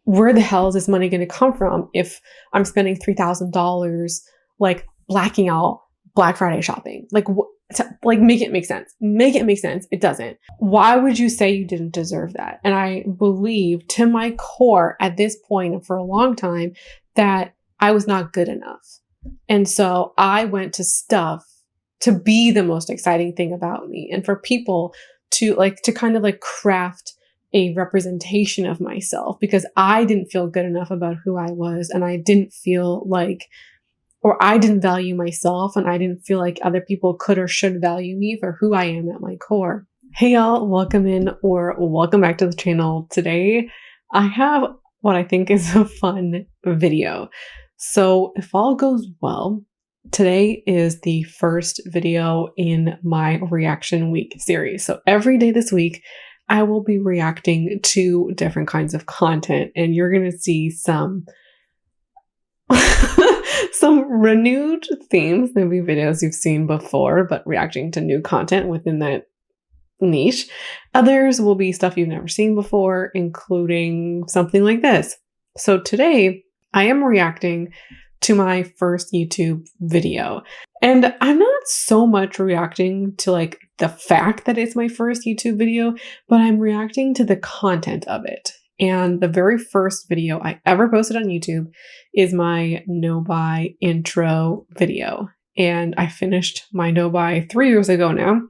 where the hell is this money going to come from if I'm spending $3,000 like blacking out Black Friday shopping? Like make it make sense. Make it make sense. It doesn't. Why would you say you didn't deserve that? And I believe to my core at this point and for a long time that I was not good enough. And so I went to stuff to be the most exciting thing about me and for people to kind of like craft a representation of myself because I didn't feel good enough about who I was and I didn't feel like, or I didn't value myself and I didn't feel like other people could or should value me for who I am at my core. Hey y'all, welcome in or welcome back to the channel. Today I have what I think is a fun video. So if all goes well, today is the first video in my reaction week series. So every day this week, I will be reacting to different kinds of content and you're going to see some renewed themes, maybe videos you've seen before, but reacting to new content within that niche. Others will be stuff you've never seen before, including something like this. So today I am reacting to my first YouTube video. And I'm not so much reacting to like the fact that it's my first YouTube video, but I'm reacting to the content of it. And the very first video I ever posted on YouTube is my no-buy intro video. And I finished my no-buy 3 years ago now.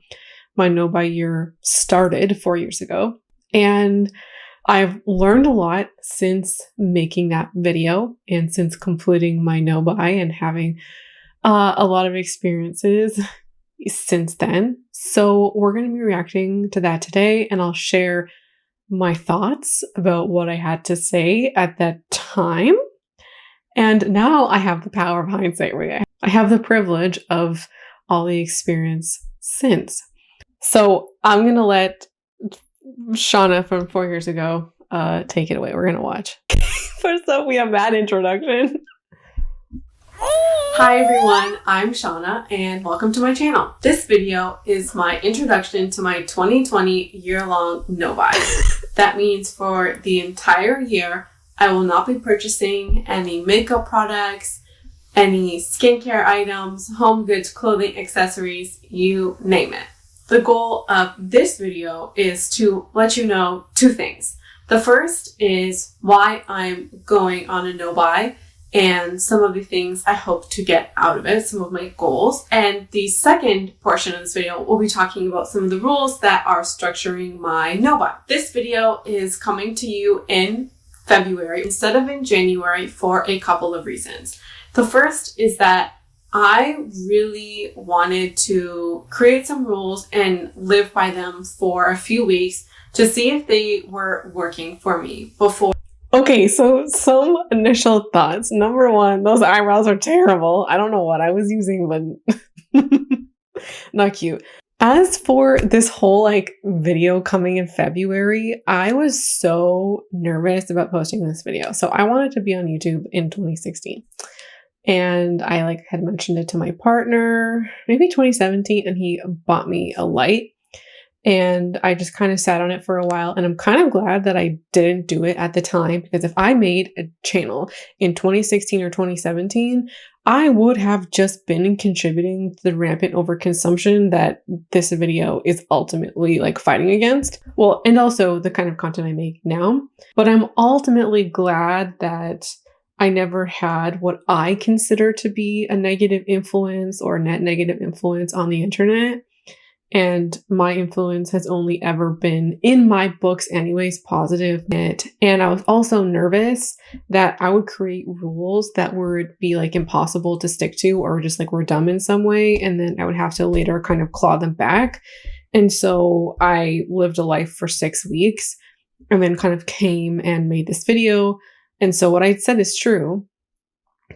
My no-buy year started 4 years ago. And I've learned a lot since making that video and since completing my no-buy and having a lot of experiences since then. So we're going to be reacting to that today and I'll share my thoughts about what I had to say at that time. And now I have the power of hindsight, right? I have the privilege of all the experience since. So I'm going to let Shauna from 4 years ago take it away. We're going to watch. First up, we have that introduction. Hi everyone, I'm Shauna and welcome to my channel. This video is my introduction to my 2020 year-long no-buy. That means for the entire year, I will not be purchasing any makeup products, any skincare items, home goods, clothing, accessories, you name it. The goal of this video is to let you know two things. The first is why I'm going on a no-buy and some of the things I hope to get out of it, some of my goals. And the second portion of this video, we'll be talking about some of the rules that are structuring my no-buy. This video is coming to you in February instead of in January for a couple of reasons. The first is that I really wanted to create some rules and live by them for a few weeks to see if they were working for me before. Okay, so some initial thoughts. Number one, those eyebrows are terrible. I don't know what I was using, but not cute. As for this whole like video coming in February, I was so nervous about posting this video. So I wanted to be on YouTube in 2016. And I had mentioned it to my partner, maybe 2017, and he bought me a light. And I just kind of sat on it for a while. And I'm kind of glad that I didn't do it at the time, because if I made a channel in 2016 or 2017, I would have just been contributing to the rampant overconsumption that this video is ultimately fighting against. Well, and also the kind of content I make now. But I'm ultimately glad that I never had what I consider to be a negative influence or net negative influence on the internet. And my influence has only ever been, in my books anyways, positive. And I was also nervous that I would create rules that would be impossible to stick to, or just were dumb in some way. And then I would have to later kind of claw them back. And so I lived a life for 6 weeks and then kind of came and made this video. And so what I said is true.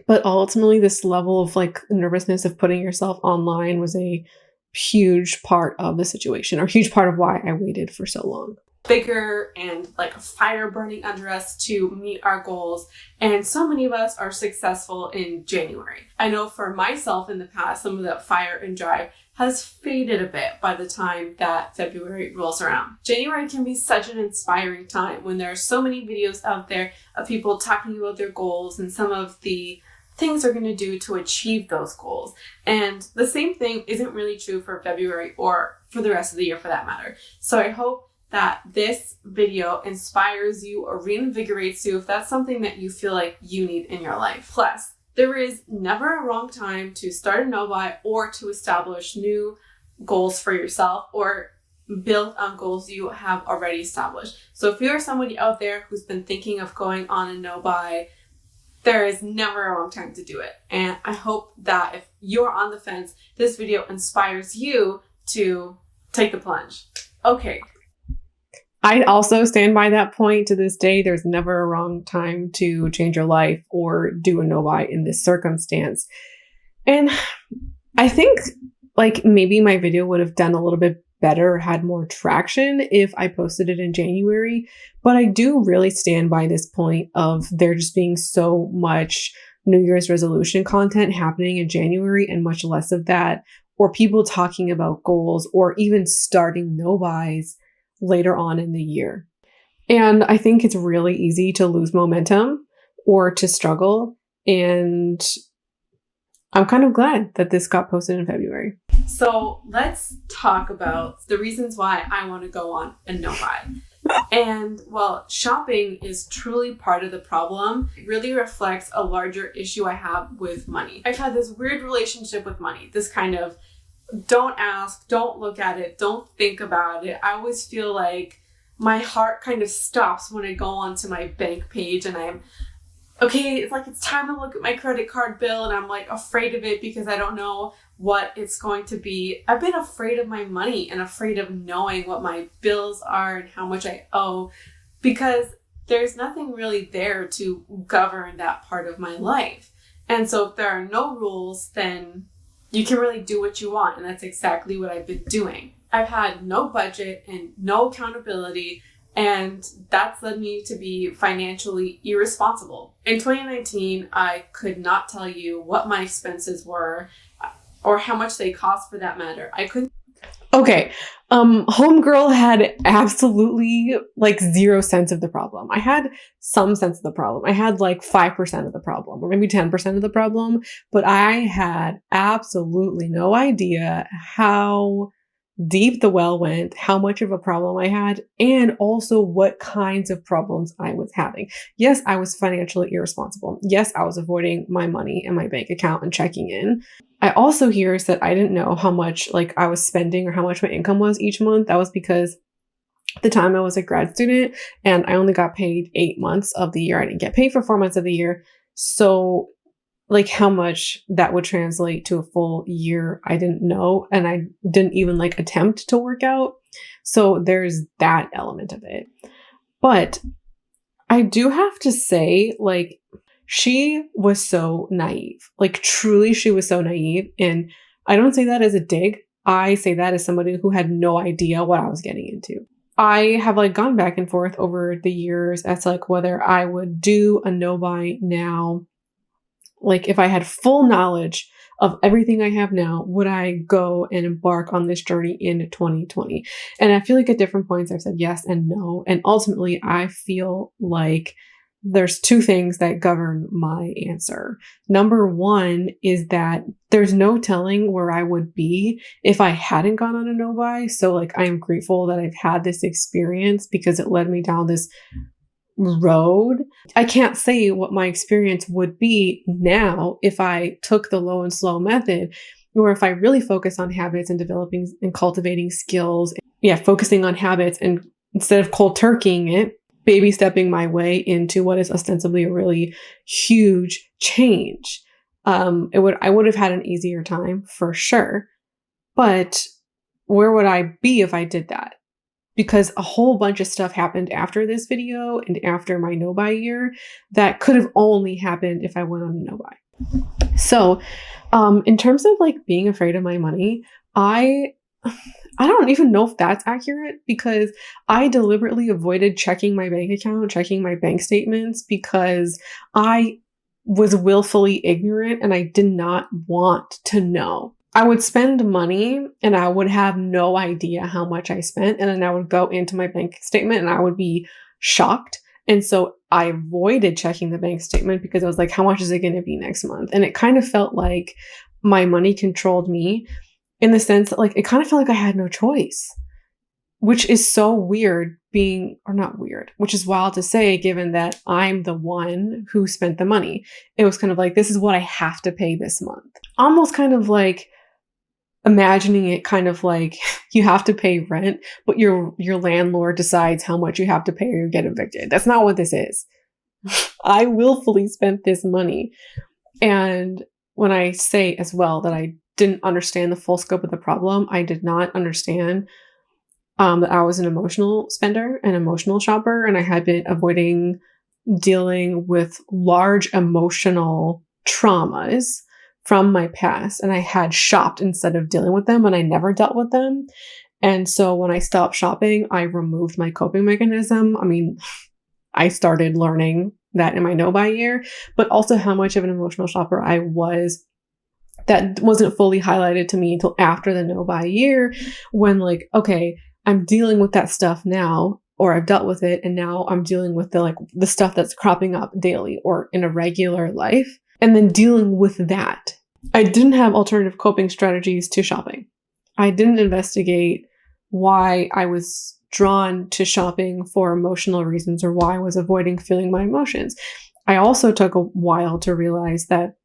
But ultimately this level of nervousness of putting yourself online was a huge part of the situation, or huge part of why I waited for so long. bigger and like a fire burning under us to meet our goals. And so many of us are successful in January. I know for myself in the past, some of that fire and drive has faded a bit by the time that February rolls around. January can be such an inspiring time when there are so many videos out there of people talking about their goals and some of the things they're going to do to achieve those goals. And the same thing isn't really true for February or for the rest of the year for that matter. So I hope that this video inspires you or reinvigorates you if that's something that you feel like you need in your life. Plus, there is never a wrong time to start a no-buy or to establish new goals for yourself or build on goals you have already established. So if you're somebody out there who's been thinking of going on a no-buy, there is never a wrong time to do it. And I hope that if you're on the fence, this video inspires you to take the plunge. Okay. I also stand by that point to this day. There's never a wrong time to change your life or do a no-buy in this circumstance. And I think like maybe my video would have done a little bit better, had more traction if I posted it in January. But I do really stand by this point of there just being so much New Year's resolution content happening in January and much less of that, or people talking about goals or even starting no-buys later on in the year. And I think it's really easy to lose momentum or to struggle. And I'm kind of glad that this got posted in February. So let's talk about the reasons why I want to go on a no-buy. And well, shopping is truly part of the problem. It really reflects a larger issue I have with money. I've had this weird relationship with money, this kind of don't ask, don't look at it, don't think about it. I always feel like my heart kind of stops when I go onto my bank page and I'm, okay, it's like it's time to look at my credit card bill and I'm like afraid of it because I don't know what it's going to be. I've been afraid of my money and afraid of knowing what my bills are and how much I owe because there's nothing really there to govern that part of my life. And so if there are no rules, then you can really do what you want. And that's exactly what I've been doing. I've had no budget and no accountability, and that's led me to be financially irresponsible. In 2019, I could not tell you what my expenses were or how much they cost for that matter. I couldn't. Okay. Homegirl had absolutely like 0 sense of the problem. I had some sense of the problem. I had like 5% of the problem or maybe 10% of the problem, but I had absolutely no idea how deep the well went, how much of a problem I had, and also what kinds of problems I was having. Yes, I was financially irresponsible. Yes, I was avoiding my money in my bank account and checking in. I also hear is that I didn't know how much like I was spending or how much my income was each month. That was because at the time I was a grad student and I only got paid 8 months of the year. I didn't get paid for 4 months of the year. So like how much that would translate to a full year, I didn't know. And I didn't even like attempt to work out. So there's that element of it. But I do have to say, like, she was so naive. Like, truly, she was so naive. And I don't say that as a dig. I say that as somebody who had no idea what I was getting into. I have like gone back and forth over the years as like whether I would do a no-buy now. Like if I had full knowledge of everything I have now, would I go and embark on this journey in 2020? And I feel like at different points I've said yes and no. And ultimately I feel like there's 2 things that govern my answer. Number 1 is that there's no telling where I would be if I hadn't gone on a no-buy. So like I am grateful that I've had this experience because it led me down this road. I can't say what my experience would be now if I took the low and slow method, or if I really focus on habits and developing and cultivating skills. Yeah, focusing on habits and instead of cold turkeying it, baby stepping my way into what is ostensibly a really huge change. I would have had an easier time for sure. But where would I be if I did that? Because a whole bunch of stuff happened after this video and after my no-buy year that could have only happened if I went on a no-buy. So in terms of like being afraid of my money, I I don't even know if that's accurate because I deliberately avoided checking my bank account, checking my bank statements because I was willfully ignorant and I did not want to know. I would spend money and I would have no idea how much I spent. And then I would go into my bank statement and I would be shocked. And so I avoided checking the bank statement because I was like, how much is it going to be next month? And it kind of felt like my money controlled me in the sense that like, it kind of felt like I had no choice, which is so weird which is wild to say, given that I'm the one who spent the money. It was kind of like, this is what I have to pay this month. Almost kind of like imagining it kind of like you have to pay rent, but your landlord decides how much you have to pay or you get evicted. That's not what this is. I willfully spent this money. And when I say as well that I didn't understand the full scope of the problem, I did not understand that I was an emotional spender, an emotional shopper, and I had been avoiding dealing with large emotional traumas from my past. And I had shopped instead of dealing with them, and I never dealt with them. And so when I stopped shopping, I removed my coping mechanism. I mean, I started learning that in my no-buy year, but also how much of an emotional shopper I was. That wasn't fully highlighted to me until after the no-buy year when like, okay, I'm dealing with that stuff now, or I've dealt with it. And now I'm dealing with the stuff that's cropping up daily or in a regular life, and then dealing with that. I didn't have alternative coping strategies to shopping. I didn't investigate why I was drawn to shopping for emotional reasons or why I was avoiding feeling my emotions. I also took a while to realize that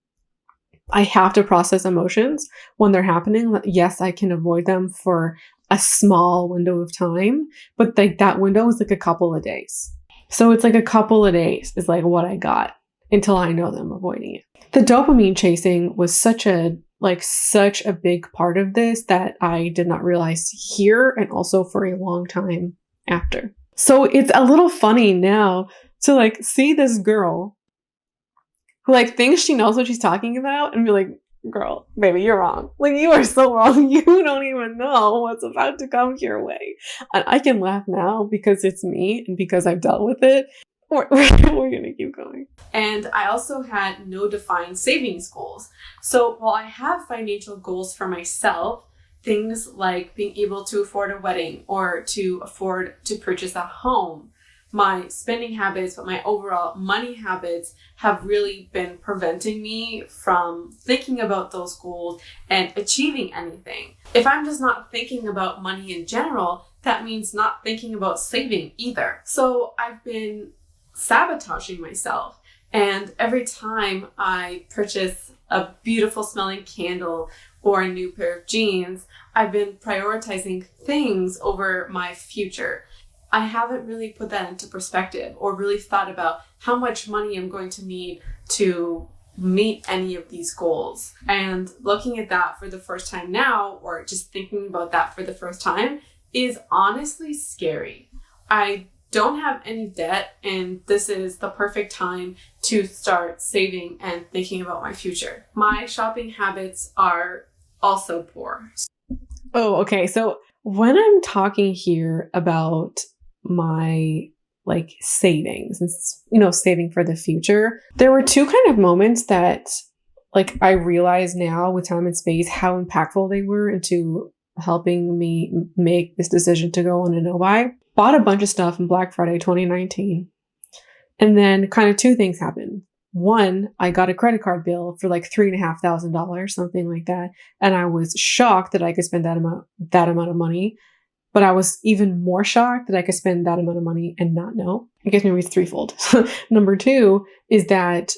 I have to process emotions when they're happening. Yes, I can avoid them for a small window of time, but like that window is like a couple of days. So it's like a couple of days is like what I got until I know that I'm avoiding it. The dopamine chasing was such a big part of this that I did not realize here and also for a long time after. So it's a little funny now to like see this girl who like thinks she knows what she's talking about and be like, girl, baby, you're wrong. Like, you are so wrong. You don't even know what's about to come your way. And I can laugh now because it's me and because I've dealt with it. We're going to keep going. And I also had no defined savings goals. So while I have financial goals for myself, things like being able to afford a wedding or to afford to purchase a home, my spending habits, but my overall money habits have really been preventing me from thinking about those goals and achieving anything. If I'm just not thinking about money in general, that means not thinking about saving either. So I've been sabotaging myself. And every time I purchase a beautiful smelling candle or a new pair of jeans, I've been prioritizing things over my future. I haven't really put that into perspective or really thought about how much money I'm going to need to meet any of these goals. And looking at that for the first time now, or just thinking about that for the first time, is honestly scary. I don't have any debt, and this is the perfect time to start saving and thinking about my future. My shopping habits are also poor. Oh, okay. So when I'm talking here about my like savings and saving for the future, there were two kind of moments that like I realize now with time and space how impactful they were into helping me make this decision to go on a no-buy. Bought a bunch of stuff in Black Friday 2019, and then kind of two things happened. One, I got a credit card bill for like $3,500, something like that, and I was shocked that I could spend that amount of money. But I was even more shocked that I could spend that amount of money and not know. I guess maybe it's threefold. Number two is that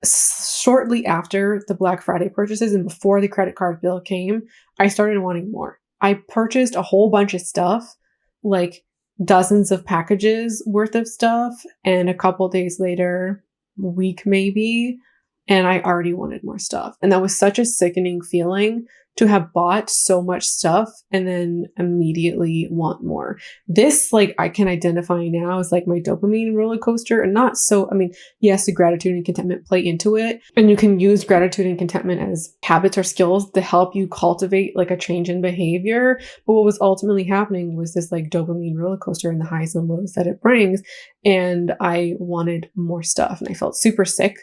shortly after the Black Friday purchases and before the credit card bill came, I started wanting more. I purchased a whole bunch of stuff, like dozens of packages worth of stuff, and a couple days later, week maybe, and I already wanted more stuff. And that was such a sickening feeling to have bought so much stuff and then immediately want more. This, like, I can identify now as like my dopamine roller coaster, and not so, I mean, yes, the gratitude and contentment play into it. And you can use gratitude and contentment as habits or skills to help you cultivate like a change in behavior. But what was ultimately happening was this like dopamine roller coaster and the highs and lows that it brings. And I wanted more stuff and I felt super sick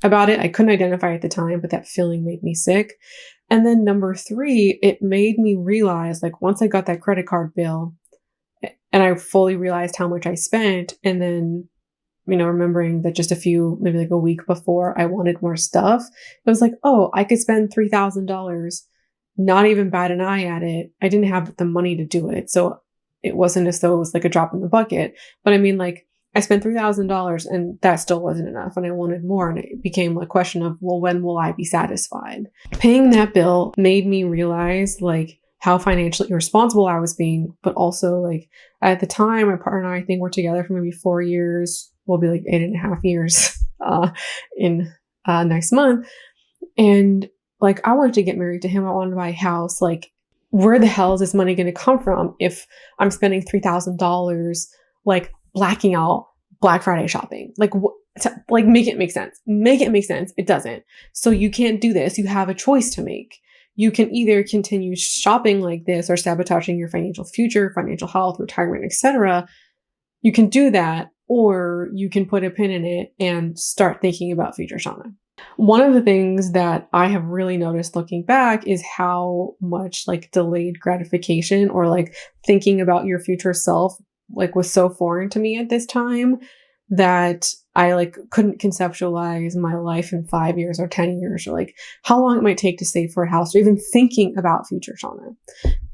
about it. I couldn't identify at the time, but that feeling made me sick. And then number 3, it made me realize, like, once I got that credit card bill and I fully realized how much I spent, and then, remembering that just maybe like a week before I wanted more stuff, it was like, oh, I could spend $3,000, not even bat an eye at it. I didn't have the money to do it. So it wasn't as though it was like a drop in the bucket, but I mean, like, I spent $3,000 and that still wasn't enough and I wanted more. And it became a question of, well, when will I be satisfied? Paying that bill made me realize like how financially irresponsible I was being, but also like at the time, my partner and I think we're together for maybe 4 years. We'll be like 8.5 years in next month. And like, I wanted to get married to him. I wanted to buy a house. Like, where the hell is this money going to come from if I'm spending $3,000 like blacking out Black Friday shopping? Like, like, make it make sense. Make it make sense. It doesn't. So you can't do this. You have a choice to make. You can either continue shopping like this or sabotaging your financial future, financial health, retirement, etc. You can do that, or you can put a pin in it and start thinking about future Shauna. One of the things that I have really noticed looking back is how much like delayed gratification or like thinking about your future self like was so foreign to me at this time that I like couldn't conceptualize my life in 5 years or 10 years, or like how long it might take to save for a house, or even thinking about future Shauna.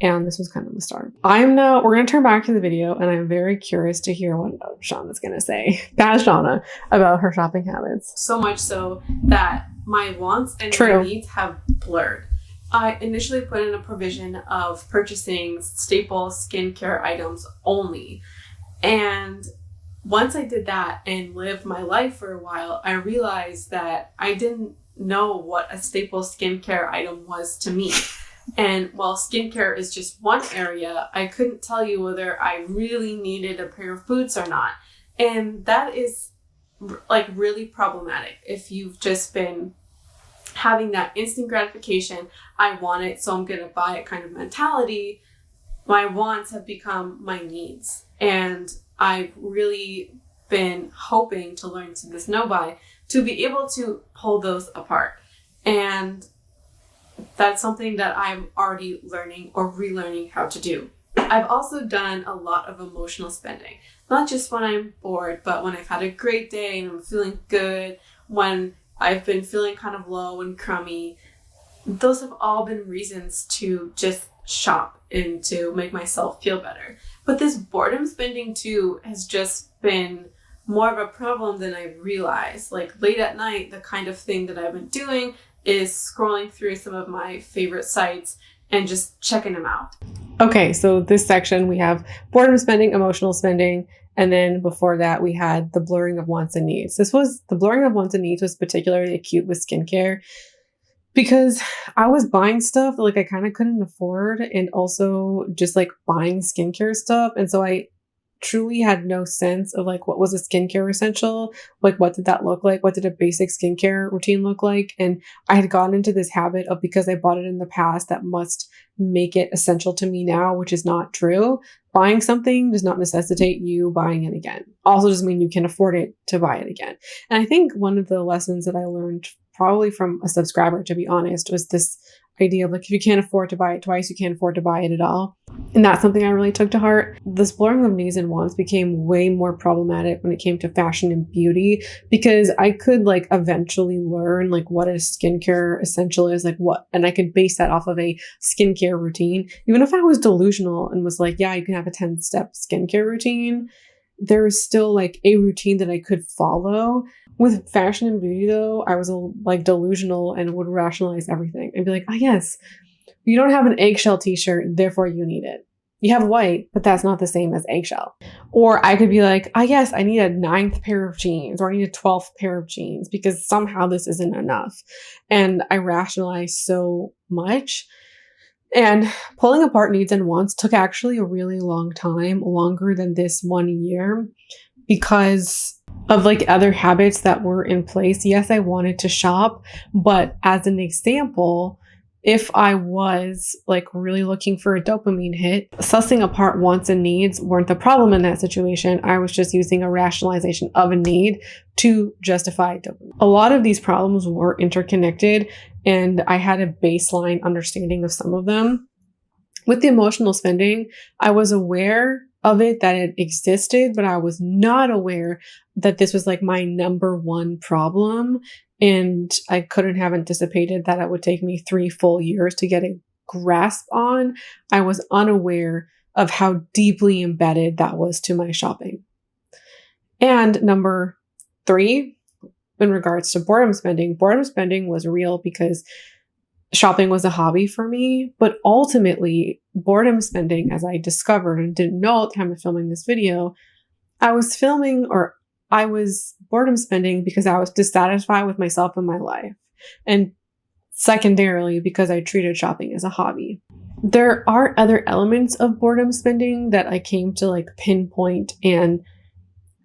And this was kind of the start. We're going to turn back to the video, and I'm very curious to hear what Shauna's going to say, that Shauna, about her shopping habits. So much so that my wants and my needs have blurred. I initially put in a provision of purchasing staple skincare items only. And once I did that and lived my life for a while, I realized that I didn't know what a staple skincare item was to me. And while skincare is just one area, I couldn't tell you whether I really needed a pair of boots or not. And that is like really problematic if you've just been having that instant gratification, I want it, so I'm going to buy it kind of mentality. My wants have become my needs. And I've really been hoping to learn to this no-buy to be able to pull those apart. And that's something that I'm already learning or relearning how to do. I've also done a lot of emotional spending, not just when I'm bored, but when I've had a great day and I'm feeling good, when I've been feeling kind of low and crummy. Those have all been reasons to just shop and to make myself feel better. But this boredom spending too has just been more of a problem than I realized. Like late at night, the kind of thing that I've been doing is scrolling through some of my favorite sites and just checking them out. Okay, so this section we have boredom spending, emotional spending, and then before that we had the blurring of wants and needs. The blurring of wants and needs was particularly acute with skincare because I was buying stuff that like I kind of couldn't afford, and also just like buying skincare stuff. And so I truly had no sense of like what was a skincare essential, like what did that look like, what did a basic skincare routine look like. And I had gotten into this habit of, because I bought it in the past, that must make it essential to me now, which is not true. Buying something does not necessitate you buying it again. Also doesn't mean you can afford it to buy it again. And I think one of the lessons that I learned probably from a subscriber, to be honest, was this idea of like, if you can't afford to buy it twice, you can't afford to buy it at all. And that's something I really took to heart. This blurring of needs and wants became way more problematic when it came to fashion and beauty, because I could like eventually learn like what a skincare essential is, like what, and I could base that off of a skincare routine. Even if I was delusional and was like, yeah, you can have a 10-step skincare routine, there was still like a routine that I could follow. With fashion and beauty though, I was like delusional and would rationalize everything and be like, oh yes, you don't have an eggshell t-shirt, therefore you need it. You have white, but that's not the same as eggshell. Or I could be like, oh yes, I need a 9th pair of jeans, or I need a 12th pair of jeans because somehow this isn't enough. And I rationalize so much. And pulling apart needs and wants took actually a really long time, longer than this 1 year, because of like other habits that were in place. Yes, I wanted to shop, but as an example, if I was like really looking for a dopamine hit, sussing apart wants and needs weren't the problem in that situation. I was just using a rationalization of a need to justify dopamine. A lot of these problems were interconnected, and I had a baseline understanding of some of them. With the emotional spending, I was aware of it, that it existed, but I was not aware that this was like my number one problem. And I couldn't have anticipated that it would take me 3 full years to get a grasp on. I was unaware of how deeply embedded that was to my shopping. And number 3, in regards to boredom spending was real because shopping was a hobby for me, but ultimately boredom spending, as I discovered and didn't know at the time of filming this video, I was boredom spending because I was dissatisfied with myself and my life. And secondarily, because I treated shopping as a hobby. There are other elements of boredom spending that I came to like pinpoint and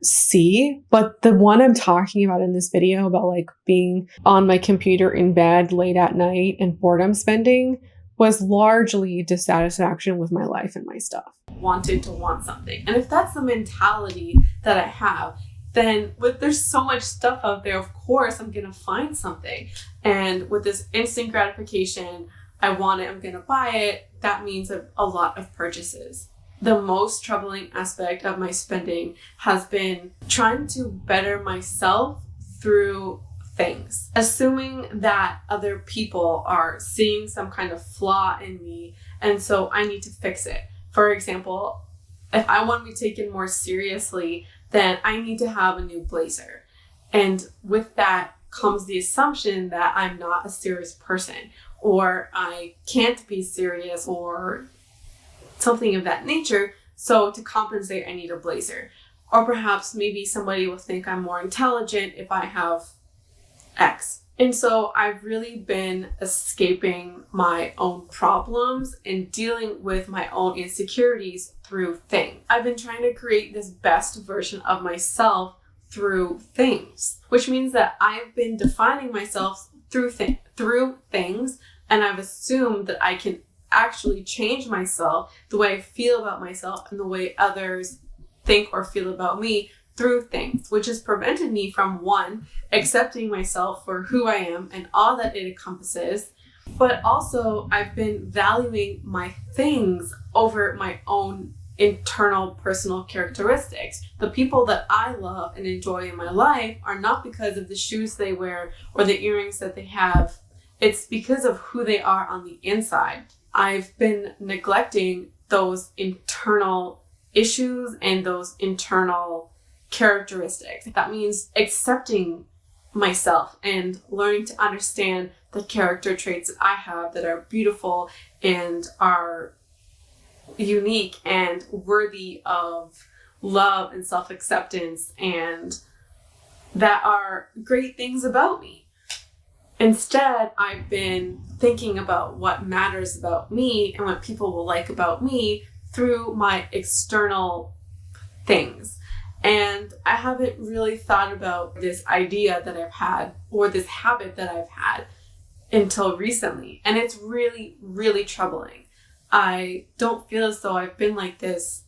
see, but the one I'm talking about in this video about like being on my computer in bed late at night and boredom spending was largely dissatisfaction with my life and my stuff. Wanted to want something. And if that's the mentality that I have, then there's so much stuff out there, of course I'm gonna find something. And with this instant gratification, I want it, I'm gonna buy it, that means a lot of purchases. The most troubling aspect of my spending has been trying to better myself through things. Assuming that other people are seeing some kind of flaw in me, and so I need to fix it. For example, if I want to be taken more seriously, then I need to have a new blazer. And with that comes the assumption that I'm not a serious person, or I can't be serious, or something of that nature. So to compensate, I need a blazer. Or perhaps maybe somebody will think I'm more intelligent if I have X. And so I've really been escaping my own problems and dealing with my own insecurities through things. I've been trying to create this best version of myself through things, which means that I've been defining myself through things, and I've assumed that I can actually change myself, the way I feel about myself and the way others think or feel about me through things, which has prevented me from, one, accepting myself for who I am and all that it encompasses, but also I've been valuing my things over my own internal personal characteristics. The people that I love and enjoy in my life are not because of the shoes they wear or the earrings that they have. It's because of who they are on the inside. I've been neglecting those internal issues and those internal characteristics. That means accepting myself and learning to understand the character traits that I have that are beautiful and are unique and worthy of love and self-acceptance, and that are great things about me. Instead, I've been thinking about what matters about me and what people will like about me through my external things. And I haven't really thought about this idea that I've had or this habit that I've had until recently. And it's really, really troubling. I don't feel as though I've been like this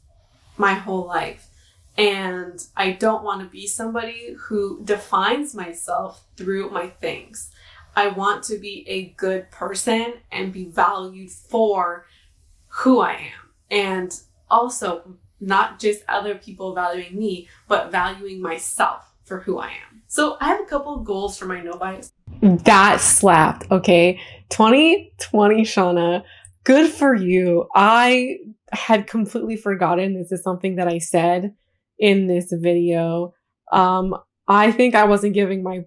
my whole life. And I don't want to be somebody who defines myself through my things. I want to be a good person and be valued for who I am. And also not just other people valuing me, but valuing myself for who I am. So I have a couple of goals for my no bias. That slapped, okay? 2020, Shauna, good for you. I had completely forgotten this is something that I said in this video. I think I wasn't giving my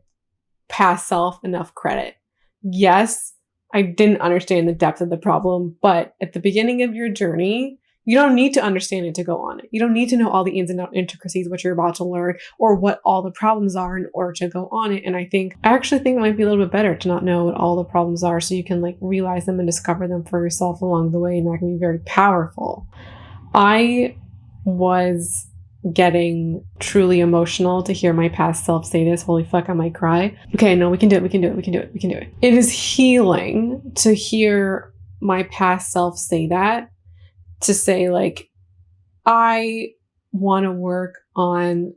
past self enough credit. Yes, I didn't understand the depth of the problem, but at the beginning of your journey, You don't need to understand it to go on it. You don't need to know all the ins and outs, intricacies, what you're about to learn, or what all the problems are in order to go on it. And I actually think it might be a little bit better to not know what all the problems are, so you can like realize them and discover them for yourself along the way. And that can be very powerful. I was getting truly emotional to hear my past self say this. Holy fuck, I might cry. Okay, no, we can do it. We can do it. We can do it. We can do it. It is healing to hear my past self say that, to say like, I want to work on,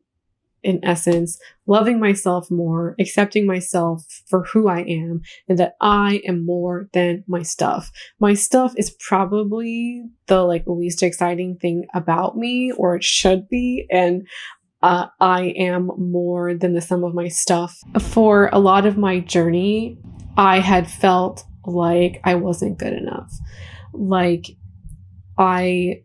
in essence, loving myself more, accepting myself for who I am, and that I am more than my stuff. My stuff is probably the like least exciting thing about me, or it should be. And I am more than the sum of my stuff. For a lot of my journey, I had felt like I wasn't good enough. Like I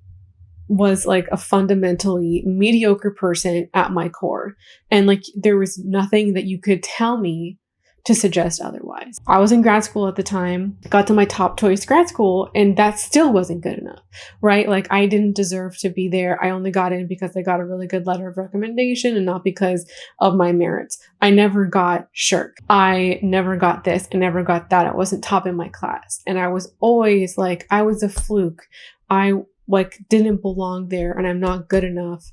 was like a fundamentally mediocre person at my core. And like there was nothing that you could tell me to suggest otherwise. I was in grad school at the time, got to my top choice grad school, and that still wasn't good enough, right? Like I didn't deserve to be there. I only got in because I got a really good letter of recommendation and not because of my merits. I never got shirk. I never got this. I never got that. I wasn't top in my class. And I was always like, I was a fluke. I like didn't belong there and I'm not good enough.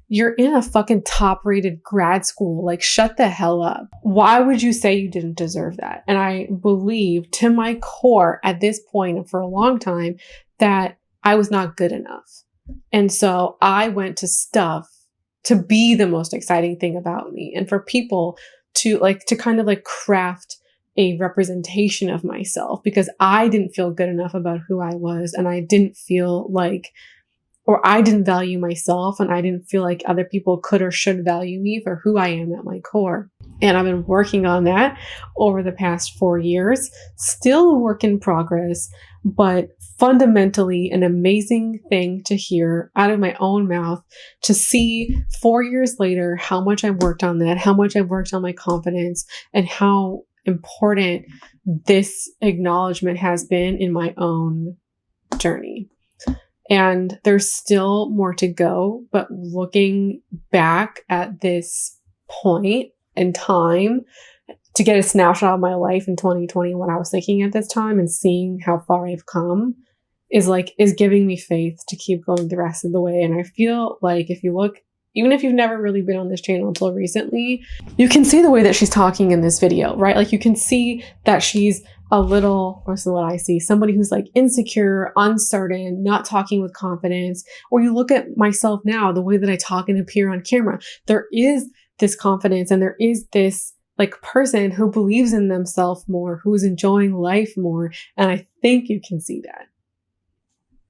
You're in a fucking top rated grad school. Like shut the hell up. Why would you say you didn't deserve that? And I believe to my core at this point and for a long time that I was not good enough. And so I went to stuff to be the most exciting thing about me and for people to kind of like craft a representation of myself, because I didn't feel good enough about who I was, and I didn't feel like, or I didn't value myself, and I didn't feel like other people could or should value me for who I am at my core. And I've been working on that over the past 4 years, still a work in progress, but fundamentally an amazing thing to hear out of my own mouth, to see 4 years later how much I've worked on that, how much I've worked on my confidence, and how important this acknowledgement has been in my own journey. And there's still more to go, but looking back at this point in time, to get a snapshot of my life in 2020, what I was thinking at this time and seeing how far I've come is giving me faith to keep going the rest of the way. And I feel like if you look, even if you've never really been on this channel until recently, you can see the way that she's talking in this video, right? Like you can see that she's a little, or so what I see, somebody who's like insecure, uncertain, not talking with confidence. Or you look at myself now, the way that I talk and appear on camera, there is this confidence and there is this like person who believes in themselves more, who is enjoying life more. And I think you can see that.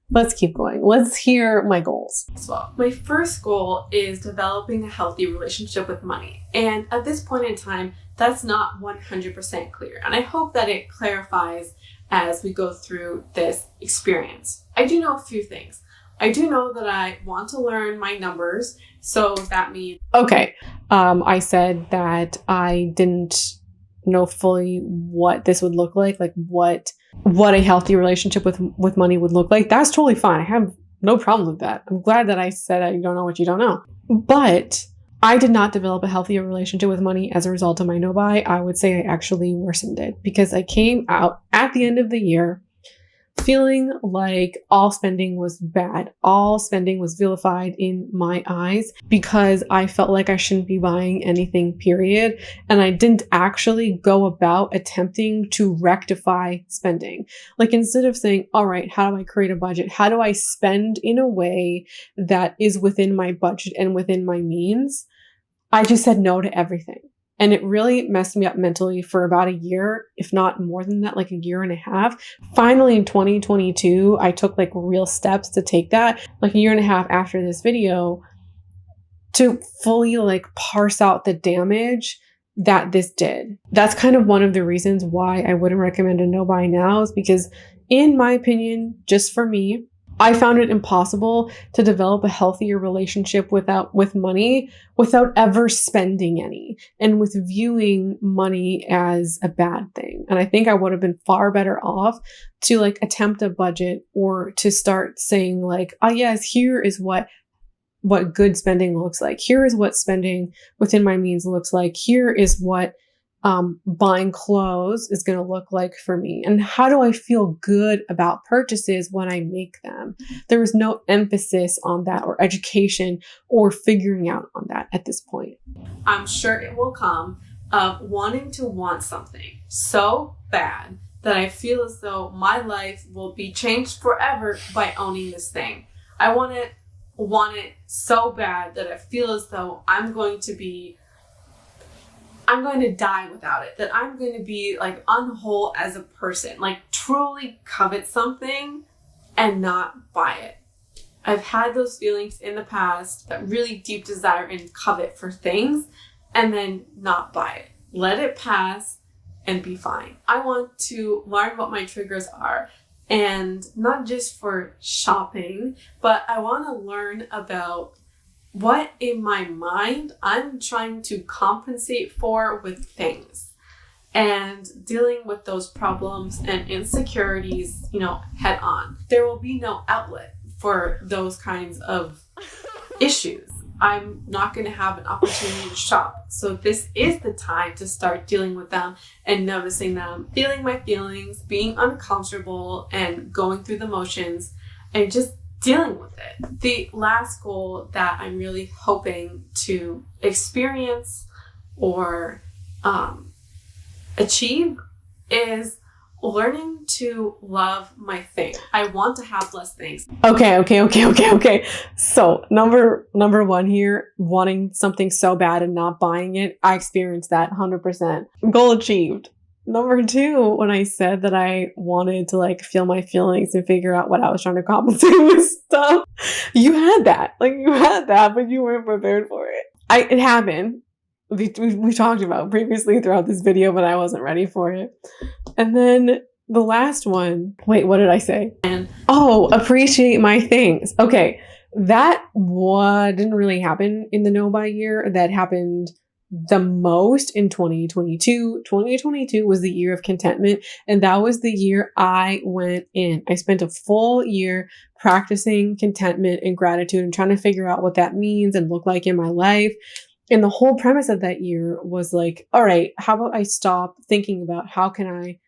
Let's keep going. Let's hear my goals. Well, my first goal is developing a healthy relationship with money. And at this point in time, that's not 100% clear. And I hope that it clarifies as we go through this experience. I do know a few things. I do know that I want to learn my numbers. So that means... Okay. I said that I didn't know fully what this would look like what a healthy relationship with money would look like. That's totally fine. I have no problem with that. I'm glad that I said I don't know what you don't know. But I did not develop a healthier relationship with money as a result of my no-buy. I would say I actually worsened it, because I came out at the end of the year feeling like all spending was bad. All spending was vilified in my eyes because I felt like I shouldn't be buying anything, period. And I didn't actually go about attempting to rectify spending. Like instead of saying, all right, how do I create a budget? How do I spend in a way that is within my budget and within my means? I just said no to everything. And it really messed me up mentally for about a year, if not more than that, like a year and a half. Finally, in 2022, I took like real steps to take that, like a year and a half after this video, to fully like parse out the damage that this did. That's kind of one of the reasons why I wouldn't recommend a no buy now, is because in my opinion, just for me, I found it impossible to develop a healthier relationship with money without ever spending any and with viewing money as a bad thing. And I think I would have been far better off to like attempt a budget or to start saying like, oh yes, here is what good spending looks like. Here is what spending within my means looks like. Here is what buying clothes is going to look like for me. And how do I feel good about purchases when I make them? There was no emphasis on that or education or figuring out on that at this point. I'm sure it will come of wanting to want something so bad that I feel as though my life will be changed forever by owning this thing. I want it so bad that I feel as though I'm going to die without it, that I'm going to be like unwhole as a person, like truly covet something and not buy it. I've had those feelings in the past, that really deep desire and covet for things and then not buy it. Let it pass and be fine. I want to learn what my triggers are, and not just for shopping, but I want to learn about what in my mind I'm trying to compensate for with things, and dealing with those problems and insecurities, head on. There will be no outlet for those kinds of issues. I'm not going to have an opportunity to shop. So this is the time to start dealing with them and noticing them, feeling my feelings, being uncomfortable and going through the motions and just dealing with it. The last goal that I'm really hoping to experience or achieve is learning to love my thing. I want to have less things. Okay. So number one here, wanting something so bad and not buying it. I experienced that 100%. Goal achieved. Number two, when I said that I wanted to like feel my feelings and figure out what I was trying to compensate with stuff, you had that, but you weren't prepared for it. It happened. We talked about previously throughout this video, but I wasn't ready for it. And then the last one, wait, what did I say? Appreciate my things. Okay, that didn't really happen in the no buy year. That happened the most in 2022. 2022 was the year of contentment, and that was the year I went in. I spent a full year practicing contentment and gratitude and trying to figure out what that means and look like in my life. And the whole premise of that year was like, all right, how about I stop thinking about how can I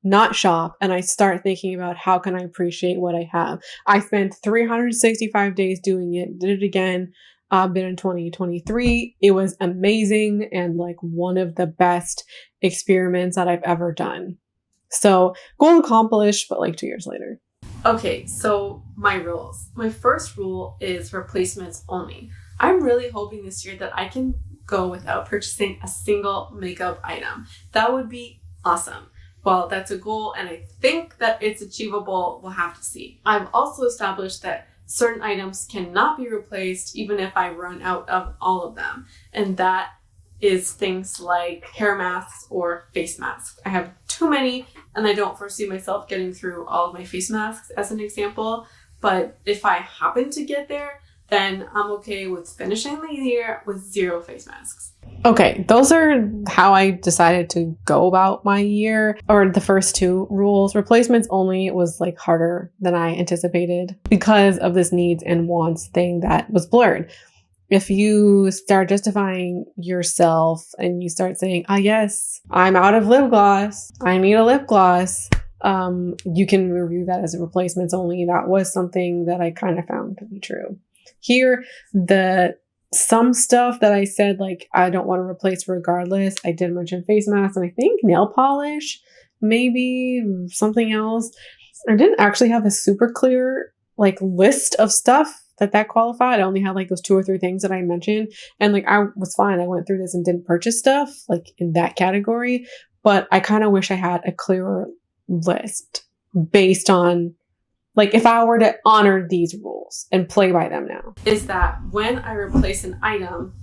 not shop and I start thinking about how can I appreciate what I have. I spent 365 days doing it, did it again, been in 2023. It was amazing and like one of the best experiments that I've ever done. So goal accomplished, but like 2 years later. Okay, so my rules. My first rule is replacements only. I'm really hoping this year that I can go without purchasing a single makeup item. That would be awesome. Well, that's a goal and I think that it's achievable. We'll have to see. I've also established that certain items cannot be replaced even if I run out of all of them. And that is things like hair masks or face masks. I have too many and I don't foresee myself getting through all of my face masks as an example. But if I happen to get there, then I'm okay with finishing the year with 0 face masks. Okay, those are how I decided to go about my year, or the first 2 rules. Replacements only was like harder than I anticipated because of this needs and wants thing that was blurred. If you start justifying yourself and you start saying, yes, I'm out of lip gloss, I need a lip gloss, you can review that as a replacements only. That was something that I kind of found to be true. Here, some stuff that I said, like, I don't want to replace regardless. I did mention face masks and I think nail polish, maybe something else. I didn't actually have a super clear, like, list of stuff that qualified. I only had, like, those 2 or 3 things that I mentioned. And, like, I was fine. I went through this and didn't purchase stuff, like, in that category. But I kind of wish I had a clearer list based on, like, if I were to honor these rules and play by them now. Is that when I replace an item,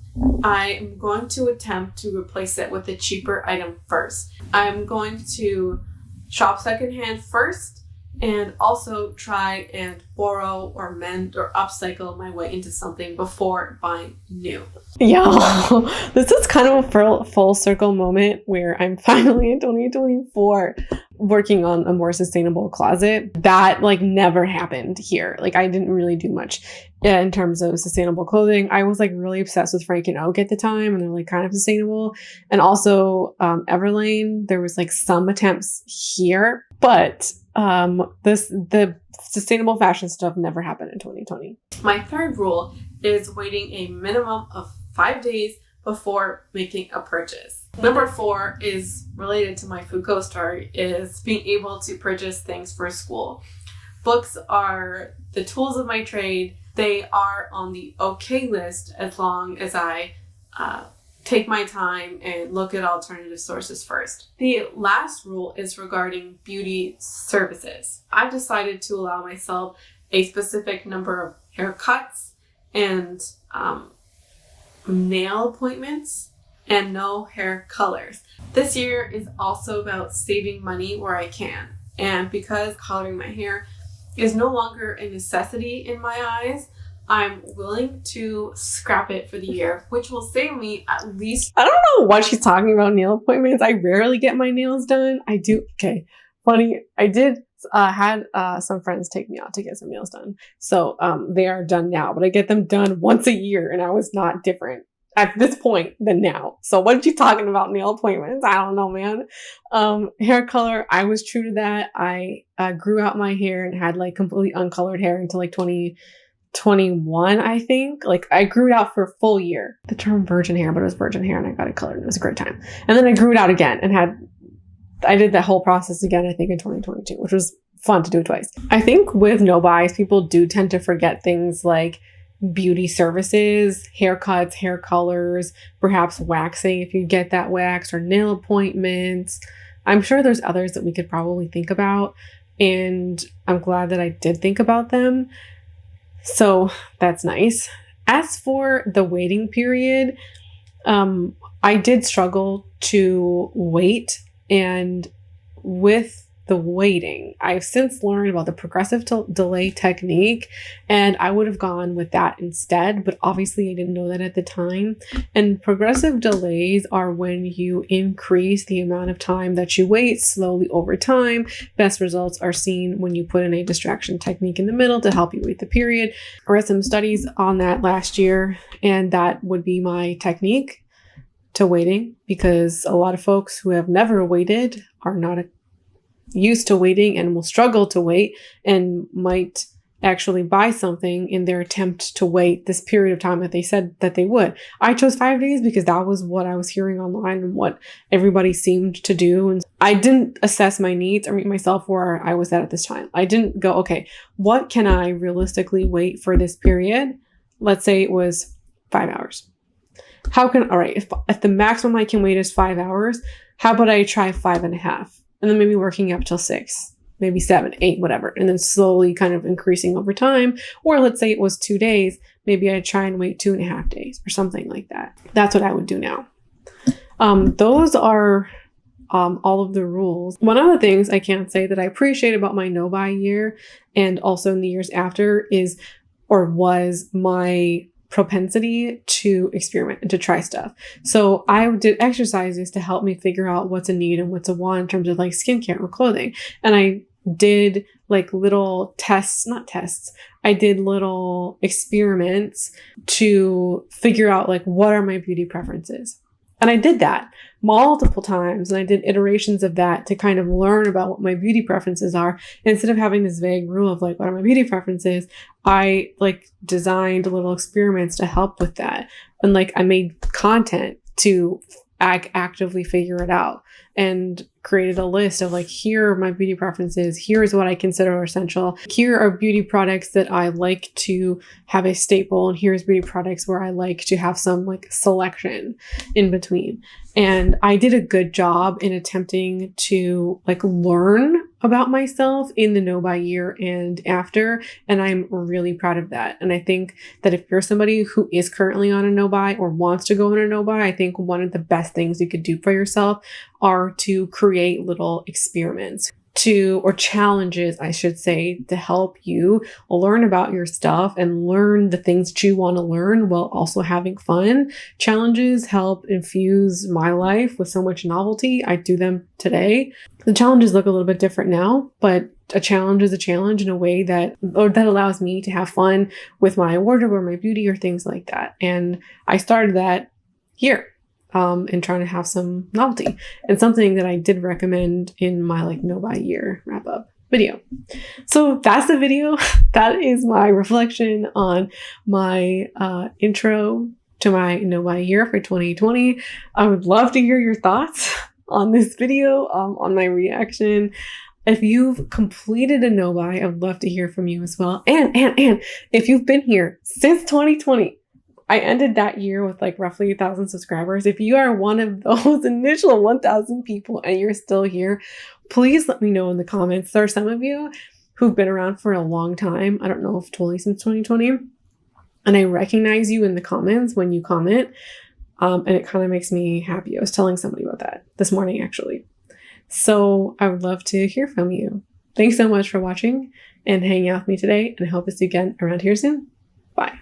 I am going to attempt to replace it with a cheaper item first. I'm going to shop secondhand first and also try and borrow or mend or upcycle my way into something before buying new. Yeah, this is kind of a full circle moment where I'm finally in 2024 working on a more sustainable closet. That like never happened here. Like I didn't really do much in terms of sustainable clothing. I was like really obsessed with Frank and Oak at the time, and they're like kind of sustainable. And also Everlane, there was like some attempts here, but the sustainable fashion stuff never happened in 2020. My third rule is waiting a minimum of 5 days before making a purchase. Number 4 is related to my food co-star, is being able to purchase things for school. Books are the tools of my trade. They are on the okay list as long as I take my time and look at alternative sources first. The last rule is regarding beauty services. I've decided to allow myself a specific number of haircuts and nail appointments and no hair colors. This year is also about saving money where I can. And because coloring my hair is no longer a necessity in my eyes, I'm willing to scrap it for the year, which will save me at least... I don't know what she's talking about nail appointments. I rarely get my nails done. I do. Okay. Funny. I did had some friends take me out to get some nails done. So they are done now, but I get them done once a year, and I was not different at this point than now. So what are you talking about nail appointments? I don't know, man. Hair color, I was true to that. I grew out my hair and had like completely uncolored hair until like 2021, I think. Like I grew it out for a full year. The term virgin hair, but it was virgin hair, and I got it colored, and it was a great time. And then I grew it out again and I did that whole process again, I think in 2022, which was fun to do it twice. I think with no buys, people do tend to forget things like beauty services, haircuts, hair colors, perhaps waxing if you get that wax, or nail appointments. I'm sure there's others that we could probably think about, and I'm glad that I did think about them. So that's nice. As for the waiting period, I did struggle to wait, and with the waiting, I've since learned about the progressive delay technique, and I would have gone with that instead, but obviously I didn't know that at the time. And progressive delays are when you increase the amount of time that you wait slowly over time. Best results are seen when you put in a distraction technique in the middle to help you wait the period. I read some studies on that last year, and that would be my technique to waiting, because a lot of folks who have never waited are not used to waiting and will struggle to wait and might actually buy something in their attempt to wait this period of time that they said that they would. I chose 5 days because that was what I was hearing online and what everybody seemed to do. And I didn't assess my needs or meet myself where I was at this time. I didn't go, okay, what can I realistically wait for this period? Let's say it was 5 hours. All right, if the maximum I can wait is 5 hours, how about I try 5.5? And then maybe working up till 6, maybe 7, 8, whatever. And then slowly kind of increasing over time. Or let's say it was 2 days, maybe I try and wait 2.5 days or something like that. That's what I would do now. Those are all of the rules. One of the things I can say that I appreciate about my no-buy year and also in the years after was my propensity to experiment and to try stuff. So I did exercises to help me figure out what's a need and what's a want in terms of like skincare or clothing. And I did like little I did little experiments to figure out like what are my beauty preferences. And I did that multiple times, and I did iterations of that to kind of learn about what my beauty preferences are. And instead of having this vague rule of like, what are my beauty preferences? I like designed little experiments to help with that. And like I made content to actively figure it out and created a list of like, here are my beauty preferences. Here's what I consider essential. Here are beauty products that I like to have a staple. And here's beauty products where I like to have some like selection in between. And I did a good job in attempting to like learn about myself in the no-buy year and after. And I'm really proud of that. And I think that if you're somebody who is currently on a no-buy or wants to go on a no-buy, I think one of the best things you could do for yourself are to create little experiments. or challenges, I should say, to help you learn about your stuff and learn the things that you want to learn while also having fun. Challenges help infuse my life with so much novelty. I do them today. The challenges look a little bit different now, but a challenge is a challenge in a way that allows me to have fun with my wardrobe or my beauty or things like that. And I started that here. And trying to have some novelty, and something that I did recommend in my like no buy year wrap up video. So that's the video. That is my reflection on my intro to my no buy year for 2020. I would love to hear your thoughts on this video, on my reaction. If you've completed a no buy, I would love to hear from you as well. And if you've been here since 2020, I ended that year with like roughly 1,000 subscribers. If you are one of those initial 1,000 people and you're still here, please let me know in the comments. There are some of you who've been around for a long time. I don't know if totally since 2020. And I recognize you in the comments when you comment. And it kind of makes me happy. I was telling somebody about that this morning, actually. So I would love to hear from you. Thanks so much for watching and hanging out with me today. And I hope to see you again around here soon. Bye.